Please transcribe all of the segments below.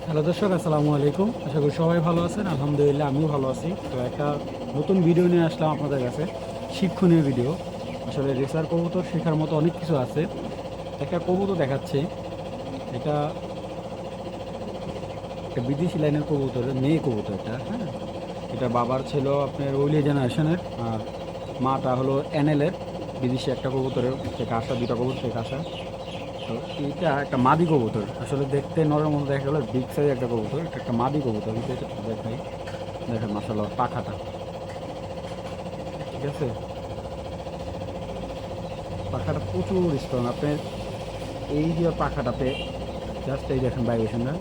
Hello দর্শক, আসসালামু আলাইকুম। আশা করি সবাই ভালো আছেন। আলহামদুলিল্লাহ আমিও ভালো আছি। তো একটা নতুন ভিডিও নিয়ে আসলাম আপনাদের কাছে, শিক্ষণীয় ভিডিও। আসলে রেসার কবুতর শেখার মতো অনেক কিছু আছে। একটা কবুতর দেখাচ্ছে, এটা একটা বিদেশি লাইনের কবুতর, মেয়ে কবুতর এটা। হ্যাঁ, এটা বাবার ছিল আপনার ওইলি জেনারেশনের, আর মাটা হলো এনএলের, বিদেশি একটা কবুতরের থেকে আসা, দুটা কবুতর থেকে আসা। তো এটা একটা মাদি কবুতর, আসলে দেখতে নরের মতো দেখা গেলো, বিগ সাইজ একটা কবুতর। এটা একটা মাদি কবুতর, কিন্তু এটা দেখাই, দেখেন মাশাআল্লাহ পাখাটা, ঠিক আছে, পাখাটা প্রচুর স্ট্রং। আপনার এই যে পাখাটাতে জাস্ট এই দেখেন ভাইব্রেশনটা,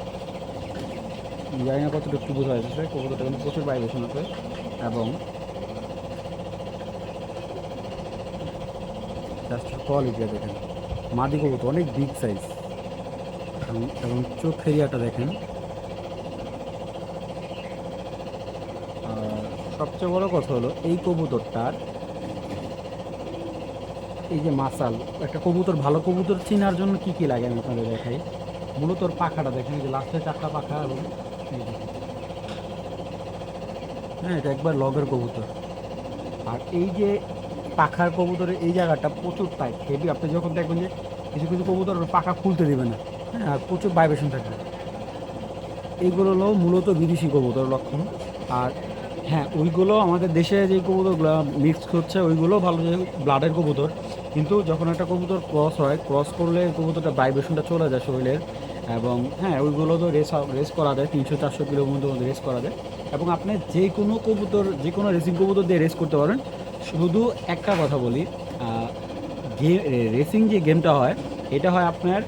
জানি না কতটুকু একটু বোঝা যাচ্ছে, কবুতরটা কিন্তু প্রচুর ভাইব্রেশন আছে। এবং জাস্ট কোয়ালিটিটা দেখেন, মাদি কবুতর অনেক বিগ সাইজ। এবং চোখ এরিয়াটা দেখেন। আর সবচেয়ে বড় কথা হলো এই কবুতরটার এই যে মাসাল, একটা কবুতর ভালো কবুতর চেনার জন্য কি কি লাগে আমি আপনাদের দেখাই। মূলত ওর পাখাটা দেখেন, এই যে লাস্টে চারটা পাখা, এবং এই দেখেন, হ্যাঁ এটা একবার লগের কবুতর। আর এই যে পাখার কবুতরের এই জায়গাটা প্রচুর টাইট হেভি। আপনি যখন দেখবেন যে কিছু কিছু কবুতর ওর পাখা খুলতে দিবে না, হ্যাঁ, আর প্রচুর ভাইব্রেশন থাকে। এইগুলো হলো মূলত বিদেশি কবুতর লক্ষণ। আর হ্যাঁ, ওইগুলো আমাদের দেশে যে কবুতরগুলো মিক্স হচ্ছে ওইগুলো ভালো, যে ব্লাডের কবুতর। কিন্তু যখন একটা কবুতর ক্রস হয়, ক্রস করলে কবুতরটা ভাইব্রেশনটা চলে যায় শরীরের। এবং হ্যাঁ, ওইগুলো তো রেস করা যায় 300-400 কিলোর মধ্যে রেস করা যায়। এবং আপনি যে কোনো কবুতর, যে কোনো রেসিং কবুতর দিয়ে রেস করতে পারেন। শুধু একটা কথা বলি, রেসিং যে গেমটা হয়, এটা হয় আপনার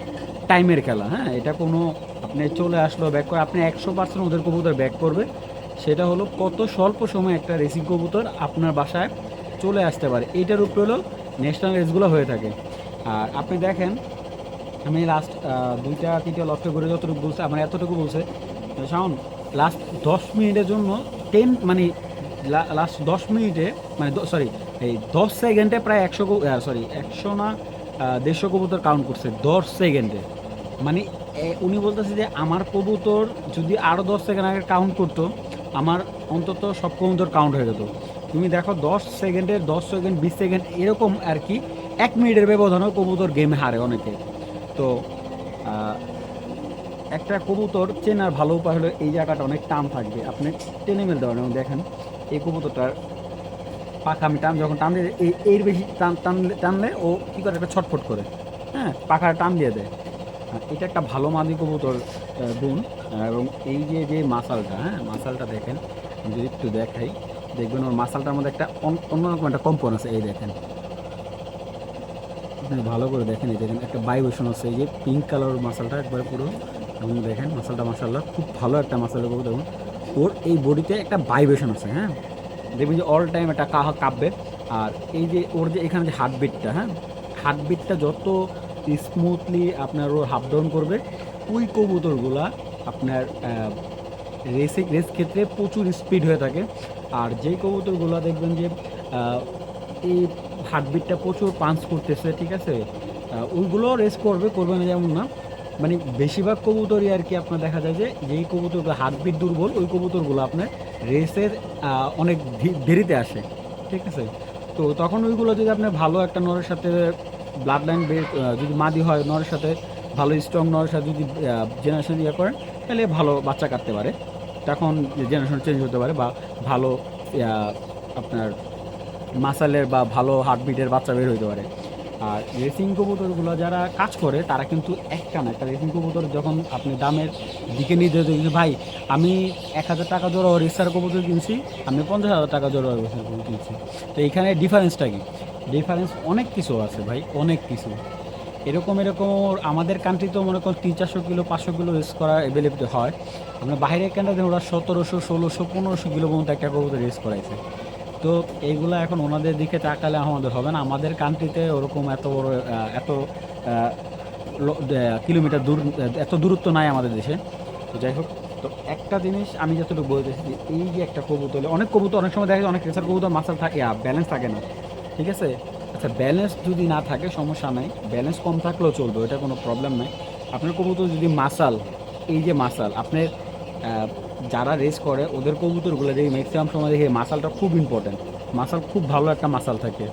টাইমের খেলা। হ্যাঁ, এটা কোনো আপনি চলে আসলো ব্যাক করে, আপনি 100% ওদের কবুতর ব্যাক করবে। সেটা হলো কত স্বল্প সময় একটা রেসিং কবুতর আপনার বাসায় চলে আসতে পারে, এইটার উপরে হলো ন্যাশনাল রেসগুলো হয়ে থাকে। আর আপনি দেখেন, আমি লাস্ট 2টা 3টা লক্ষ্য করে যতটুকু বলছে, আমার এতটুকু বলছে শাওন, লাস্ট 10 মিনিটের জন্য 10 মানে লাস্ট 10 মিনিটে, মানে সরি, এই 10 সেকেন্ডে প্রায় 100 না, 150 কবুতর কাউন্ট করছে 10 সেকেন্ডে। মানে উনি বলতেছে যে আমার কবুতর যদি আরও 10 সেকেন্ড আগে কাউন্ট করতো, আমার অন্তত সব কবুতর কাউন্ট হয়ে যেত। তুমি দেখো 10 সেকেন্ডের 10 সেকেন্ড 20 সেকেন্ড এরকম আর কি, 1 মিনিটের ব্যবধানেও কবুতর গেমে হারে অনেকে। তো আহ, একটা কবুতর চেনার ভালো উপায় হলো এই জায়গাটা অনেক টান থাকবে, আপনি টেনে মেল দেওয়ার। এবং দেখেন এই কবুতরটার পাখা আমি যখন টান দিয়ে এর বেশি টানলে ও কী করে, একটা ছটফট করে, হ্যাঁ, পাখাটা টান দিয়ে দেয়। এটা একটা ভালো মাদি কবুতর গুণ। এবং এই যে যে মাসালটা, হ্যাঁ মাসালটা দেখেন, আমি যদি একটু দেখাই, দেখবেন ওর মাসালটার মধ্যে একটা অন্যরকম একটা কম্পন আছে। এই দেখেন, আপনি ভালো করে দেখেন, এই দেখেন একটা ভাইব্রেশন আছে, এই যে পিঙ্ক কালার মাসালটা একবার পুরো। এবং দেখেন মাসালটা মাসাল্লাহ খুব ভালো একটা মাসালের কবুতর। দেখুন ওর এই বডিতে একটা ভাইব্রেশন আছে, হ্যাঁ, দেখবেন যে অল টাইম একটা কাঁপবে। আর এই যে ওর যে এখানে যে হার্টবিটটা, হ্যাঁ, হার্টবিটটা যত স্মুথলি আপনার ও হাফ ডাউন করবে, ওই কবুতরগুলা আপনার রেস ক্ষেত্রে প্রচুর স্পিড হয়ে থাকে। আর যেই কবুতরগুলো দেখবেন যে এই হার্টবিটটা প্রচুর পাঞ্চ করতেছে, ঠিক আছে, ওইগুলো রেস করবে না যেমন না, মানে বেশিরভাগ কবুতরই আর কি আপনার দেখা যায় যে যেই কবুতরগুলো হার্টবিট দুর্বল, ওই কবুতরগুলো আপনার রেসের অনেক দেরিতে আসে, ঠিক আছে। তো তখন ওইগুলো যদি আপনার ভালো একটা নরের সাথে ব্লাড লাইন বের, যদি মাদি হয় নরের সাথে, ভালো স্ট্রং নরের সাথে যদি জেনারেশন ইয়ে করেন, তাহলে ভালো বাচ্চা কাটতে পারে। তখন জেনারেশন চেঞ্জ হতে পারে, বা ভালো আপনার মাসালের বা ভালো হার্টবিটের বাচ্চা বের হইতে পারে। আর রেসিং কবুতরগুলো যারা কাজ করে তারা কিন্তু একটা রেসিং কবুতর যখন আপনি দামের দিকে নিয়ে যেতে, ভাই আমি 1,000 টাকা জোড়া রেসার কবুতর কিনছি, আমি 50,000 টাকা জোড়া রেসার কবুতর কিনছি। তো এইখানে ডিফারেন্সটা কি? ডিফারেন্স অনেক কিছু আছে ভাই, অনেক কিছু। এরকম আমাদের কান্ট্রিতেও মনে করেন 300-400 কিলো 500 কিলো রেস করা অ্যাভেলেবল হয়। আমরা বাইরের কান্ট্রিতে ওরা 1700 1600 1500 কিলো পর্যন্ত একটা কবুতর রেস করাইছে। তো এইগুলা এখন ওনাদের দিকে তাকালে আমাদের হবে না, আমাদের কান্ট্রিতে ওরকম এত বড় এত কিলোমিটার দূর, এত দূরত্ব নাই আমাদের দেশে। তো যাই হোক, তো একটা জিনিস আমি যতটুকু বলতেছি যে এই যে একটা কবুতর, অনেক কবুতর অনেক সময় দেখা যায় অনেক রেসার কবুতর মাসাল থাকে, ব্যালেন্স থাকে না, ঠিক আছে। আচ্ছা, ব্যালেন্স যদি না থাকে সমস্যা নাই, ব্যালেন্স কম থাকলেও চলবে, ওটা কোনো প্রবলেম নাই। আপনার কবুতর যদি মাসাল এই যে মাসাল আপনার যারা রেস করে ওদের কবুতরগুলো দেখি ম্যাক্সিমাম সময় দেখি মাসালটা খুব ইম্পর্ট্যান্ট, মাসাল খুব ভালো একটা মাসাল থাকে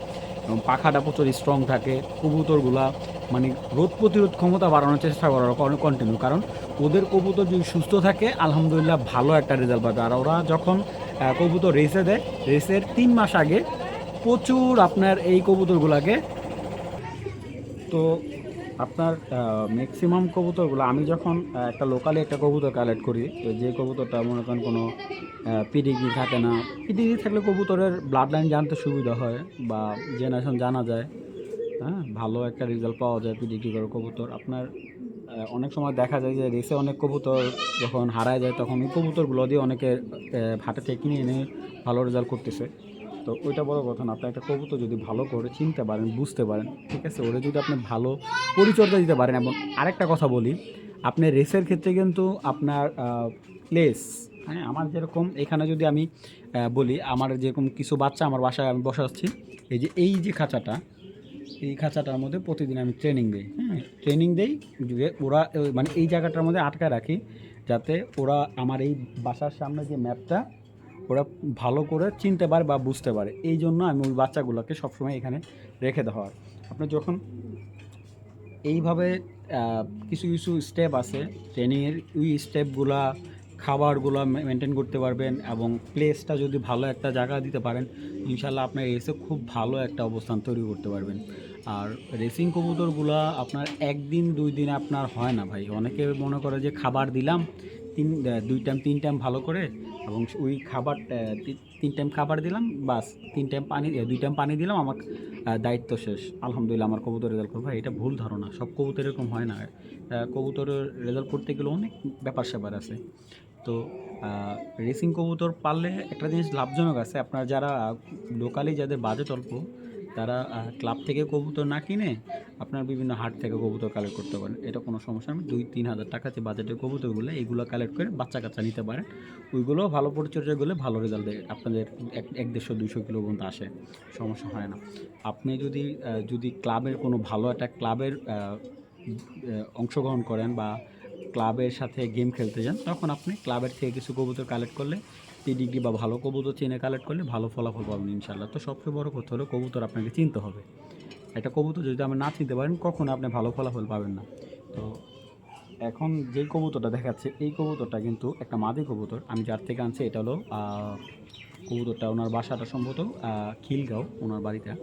এবং পাখাটা প্রচুর স্ট্রং থাকে। কবুতরগুলা মানে রোদ প্রতিরোধ ক্ষমতা বাড়ানোর চেষ্টা করার কন্টিনিউ, কারণ ওদের কবুতর যদি সুস্থ থাকে আলহামদুলিল্লাহ ভালো একটা রেজাল্ট পাবে। আর ওরা যখন কবুতর রেসে দেয়, রেসের 3 মাস আগে প্রচুর আপনার এই কবুতরগুলাকে, তো আপনার ম্যাক্সিমাম কবুতরগুলো আমি যখন একটা লোকালি একটা কবুতর কালেক্ট করি, তো যে কবুতরটা মনে করেন কোনো পিডিগ্রি থাকে না, পিডিগ্রি থাকলে কবুতরের ব্লাড লাইন জানতে সুবিধা হয় বা জেনারেশন জানা যায়, হ্যাঁ ভালো একটা রেজাল্ট পাওয়া যায় পিডিগ্রি করে কবুতর। আপনার অনেক সময় দেখা যায় যে রেসে অনেক কবুতর যখন হারায় যায় তখন ওই কবুতরগুলো দিয়ে অনেকে হাটে থেকে কিনে এনে ভালো রেজাল্ট করতেছে। তো ওইটা বড় কথা না, আপনি একটা কবুতর যদি ভালো করে চিনতে পারেন, বুঝতে পারেন, ঠিক আছে, ওটা যদি আপনি ভালো পরিচর্যা দিতে পারেন। এবং আরেকটা কথা বলি, আপনি রেসের ক্ষেত্রে কিন্তু আপনার প্লেস, হ্যাঁ আমার যেরকম এখানে যদি আমি বলি, আমার যেরকম কিছু বাচ্চা আমার বাসায় আমি বসাচ্ছি, এই যে খাঁচাটা, এই খাঁচাটার মধ্যে প্রতিদিন আমি ট্রেনিং দিই, হ্যাঁ ট্রেনিং দিই যে ওরা মানে এই জায়গাটার মধ্যে আটকায় রাখি যাতে ওরা আমার এই বাসার সামনে যে ম্যাপটা ওরা ভালো করে চিনতে পারে বা বুঝতে পারে। এই জন্য আমি ওই বাচ্চাগুলোকে সবসময় এখানে রেখে দেওয়া হয়। আপনার যখন এইভাবে কিছু কিছু স্টেপ আছে ট্রেনিংয়ের, ওই স্টেপগুলা খাবারগুলো মেনটেন করতে পারবেন এবং প্লেসটা যদি ভালো একটা জায়গা দিতে পারেন, ইনশাল্লাহ আপনার রেসে খুব ভালো একটা অবস্থান তৈরি করতে পারবেন। আর রেসিং কবুতরগুলো আপনার একদিন 2 দিন আপনার হয় না ভাই। অনেকে মনে করে যে খাবার দিলাম 2 টাইম 3 টাইম ভালো করে, এবং ওই খাবার 3 টাইম খাবার দিলাম বাস, 3 টাইম পানি 2 টাইম পানি দিলাম, আমার দায়িত্ব শেষ, আলহামদুলিল্লাহ আমার কবুতর রেজাল্ট করবো। ভাই এটা ভুল ধারণা, সব কবুতর এরকম হয় না। কবুতরের রেজাল্ট করতে গেলে অনেক ব্যাপার স্যাপার আছে। তো রেসিং কবুতর পাললে একটা জিনিস লাভজনক আছে, আপনার যারা লোকালি যাদের বাজেট অল্প তারা ক্লাব থেকে কবুতর না কিনে আপনার বিভিন্ন হাট থেকে কবুতর কালেক্ট করতে পারেন, এটা কোনো সমস্যা নেই। 2-3 হাজার টাকা যে বাজেটের কবুতরগুলো এইগুলো কালেক্ট করে বাচ্চা কাচ্চা নিতে পারেন, ওইগুলো ভালো পরিচর্যা করলে ভালো রেজাল্ট দেয়, আপনাদের 150-200 কিলো পর্যন্ত আসে, সমস্যা হয় না। আপনি যদি ক্লাবের কোনো ভালো একটা ক্লাবের অংশগ্রহণ করেন বা ক্লাবের সাথে গেম খেলতে যান, তখন আপনি ক্লাবের থেকে কিছু কবুতর কালেক্ট করলে, পিডিগ্রি বা ভালো কবুতর চিনে কালেক্ট করলে ভালো ফলাফল পাবেন ইনশাল্লাহ। তো সবচেয়ে বড় কথা হলো কবুতর আপনাকে চিনতে হবে। একটা কবুতর যদি আপনি না চিনতে পারেন কখনো আপনি ভালো ফলাফল পাবেন না। তো এখন যেই কবুতরটা দেখাচ্ছে এই কবুতরটা কিন্তু একটা মাদি কবুতর, আমি যার থেকে আনছি এটা হলো কবুতরটা ওনার বাসাটা সম্ভবত খিলগাঁও ওনার বাড়িটা।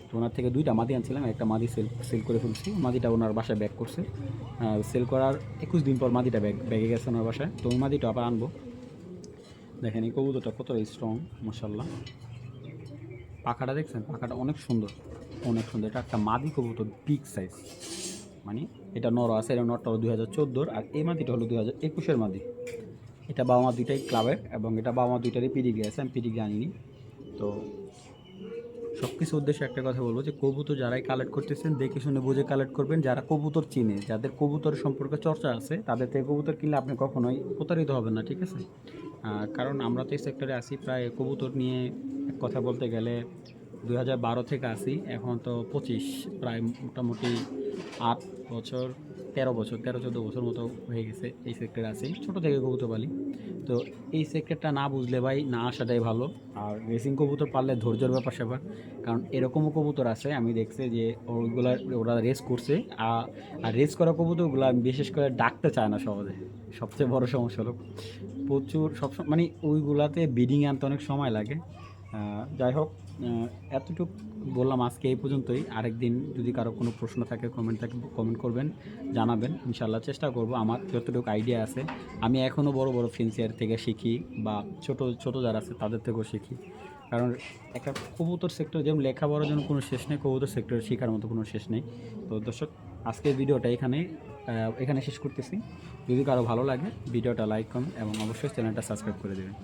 তো ওনার থেকে 2টা মাদি আনছিলাম, একটা মাদি সেল করে ফেলছি, মাদিটা ওনার বাসায় ব্যাক করছে, সেল করার 21 দিন পর মাদিটা ব্যাগে গেছে ওনার বাসায়। তো ওই মাদিটা আবার আনবো। দেখেন এই কবুতরটা কতটা স্ট্রং, মাশাআল্লাহ। পাখাটা দেখছেন, পাখাটা অনেক সুন্দর, অনেক সুন্দর। এটা একটা মাদি কবুতর, বিগ সাইজ, মানে এটা নর আছে, এটা নরটা হলো 2014, আর এই মাদিটা হলো 2021-এর মাদি। এটা বাবা মা দুইটাই ক্লাবের, এবং এটা বাবা মা দুইটারই পিডিগ্রি আছে, আমি পিডিগ্রি আনিনি। তো সব কিছু উদ্দেশ্যে একটা কথা বলবো যে কবুতর যারাই কালেক্ট করতেছেন দেখে শুনে বুঝে কালেক্ট করবেন, যারা কবুতর চিনে, যাদের কবুতরের সম্পর্কে চর্চা আছে, তাদের থেকে কবুতর কিনলে আপনি কখনোই প্রতারিত হবেন না, ঠিক আছে। কারণ আমরা তো এই সেক্টরে আসি প্রায় কবুতর নিয়ে এক কথা বলতে গেলে 2012 থেকে আসি, এখন তো 25, প্রায় মোটামুটি 8 বছর 13 বছর 13-14 বছর মতো হয়ে গেছে এই সেক্টরে আছি, ছোটো থেকে কবুতর পালি। তো এই সেক্টরটা না বুঝলে ভাই না আসাটাই ভালো। আর রেসিং কবুতর পারলে ধৈর্যের ব্যাপার স্যাপার, কারণ এরকমও কবুতর আছে আমি দেখছি যে ওরা রেস করছে, আর রেস করা কবুতরগুলো বিশেষ করে ডাকতে চায় না সহজে, সবচেয়ে বড় সমস্যা হলো প্রচুর সবসময় মানে ওইগুলাতে ব্রিডিং আনতে অনেক সময় লাগে। যাই হোক, এতটুকু বললাম আজকে এই পর্যন্তই। আরেকদিন যদি কারো কোনো প্রশ্ন থাকে কমেন্ট করবেন, জানাবেন, ইনশাল্লাহ চেষ্টা করব আমার যতটুকু আইডিয়া আছে। আমি এখনও বড় বড় ফেন্সিয়ার থেকে শিখি বা ছোট ছোট যারা আছে তাদের থেকেও শিখি, কারণ একটা কবুতর সেক্টর যেমন লেখাপড়ার জন্য কোনো শেষ নেই, কবুতর সেক্টর শেখার মতো কোনো শেষ নেই। তো দর্শক, আজকের ভিডিওটা এখানে শেষ করতেছি। যদি কারো ভালো লাগে ভিডিওটা লাইক কমেন্ট এবং অবশ্যই চ্যানেলটা সাবস্ক্রাইব করে দেবেন।